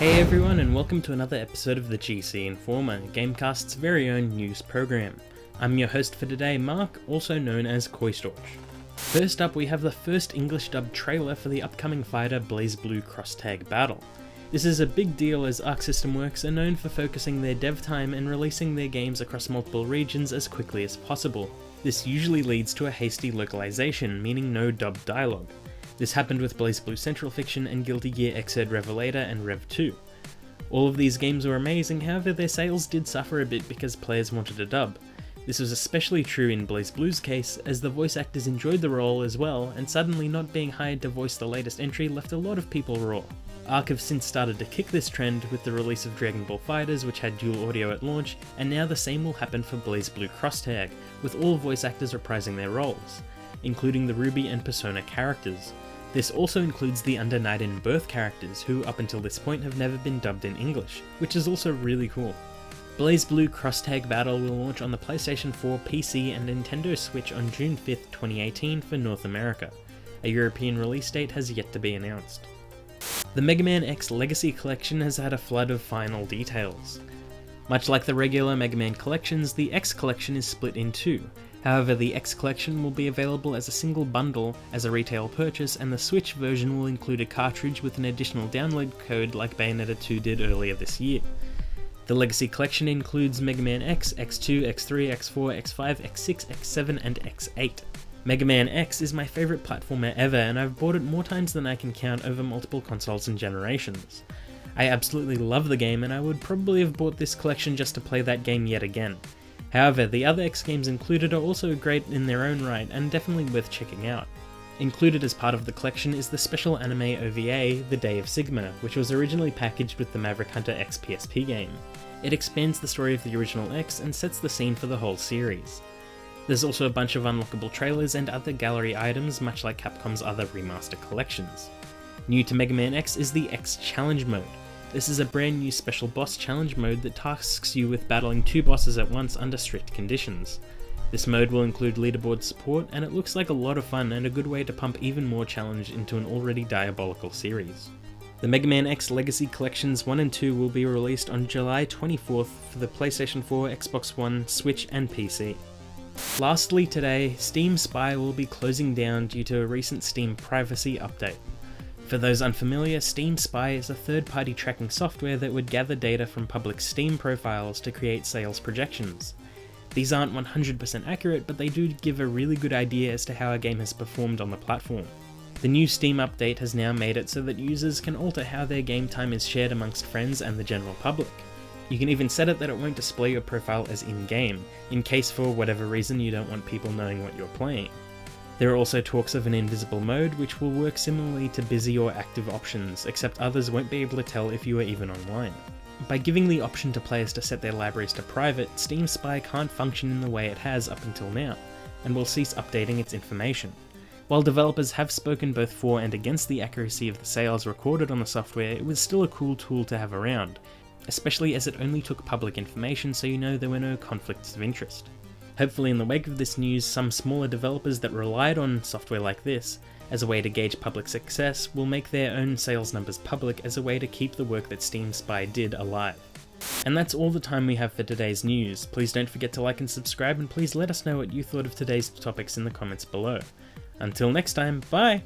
Hey everyone, and welcome to another episode of the GC Informer, Gamecast's very own news program. I'm your host for today, Mark, also known as Koistorch. First up, we have the first English dubbed trailer for the upcoming fighter BlazBlue Cross-Tag Battle. This is a big deal as Arc System Works are known for focusing their dev time and releasing their games across multiple regions as quickly as possible. This usually leads to a hasty localization, meaning no dubbed dialogue. This happened with BlazBlue Central Fiction and Guilty Gear Xrd Revelator and Rev 2. All of these games were amazing, however their sales did suffer a bit because players wanted a dub. This was especially true in BlazBlue's case, as the voice actors enjoyed the role as well, and suddenly not being hired to voice the latest entry left a lot of people raw. Arc have since started to kick this trend with the release of Dragon Ball FighterZ, which had dual audio at launch, and now the same will happen for BlazBlue Cross-Tag, with all voice actors reprising their roles, including the Ruby and Persona characters. This also includes the Under Night in Birth characters, who up until this point have never been dubbed in English, which is also really cool. BlazBlue Cross-Tag Battle will launch on the PlayStation 4, PC and Nintendo Switch on June 5th, 2018 for North America. A European release date has yet to be announced. The Mega Man X Legacy Collection has had a flood of final details. Much like the regular Mega Man collections, the X Collection is split in two. However, the X Collection will be available as a single bundle as a retail purchase, and the Switch version will include a cartridge with an additional download code like Bayonetta 2 did earlier this year. The Legacy Collection includes Mega Man X, X2, X3, X4, X5, X6, X7, and X8. Mega Man X is my favourite platformer ever, and I've bought it more times than I can count over multiple consoles and generations. I absolutely love the game, and I would probably have bought this collection just to play that game yet again. However, the other X games included are also great in their own right, and definitely worth checking out. Included as part of the collection is the special anime OVA, The Day of Sigma, which was originally packaged with the Maverick Hunter X PSP game. It expands the story of the original X and sets the scene for the whole series. There's also a bunch of unlockable trailers and other gallery items, much like Capcom's other remaster collections. New to Mega Man X is the X Challenge mode. This is a brand new special boss challenge mode that tasks you with battling two bosses at once under strict conditions. This mode will include leaderboard support, and it looks like a lot of fun and a good way to pump even more challenge into an already diabolical series. The Mega Man X Legacy Collections 1 and 2 will be released on July 24th for the PlayStation 4, Xbox One, Switch and PC. Lastly today, SteamSpy will be closing down due to a recent Steam privacy update. For those unfamiliar, SteamSpy is a third-party tracking software that would gather data from public Steam profiles to create sales projections. These aren't 100% accurate, but they do give a really good idea as to how a game has performed on the platform. The new Steam update has now made it so that users can alter how their game time is shared amongst friends and the general public. You can even set it that it won't display your profile as in-game, in case for whatever reason you don't want people knowing what you're playing. There are also talks of an invisible mode, which will work similarly to busy or active options, except others won't be able to tell if you are even online. By giving the option to players to set their libraries to private, SteamSpy can't function in the way it has up until now, and will cease updating its information. While developers have spoken both for and against the accuracy of the sales recorded on the software, it was still a cool tool to have around, especially as it only took public information so you know there were no conflicts of interest. Hopefully in the wake of this news, some smaller developers that relied on software like this as a way to gauge public success will make their own sales numbers public as a way to keep the work that SteamSpy did alive. And that's all the time we have for today's news. Please don't forget to like and subscribe, and please let us know what you thought of today's topics in the comments below. Until next time, bye!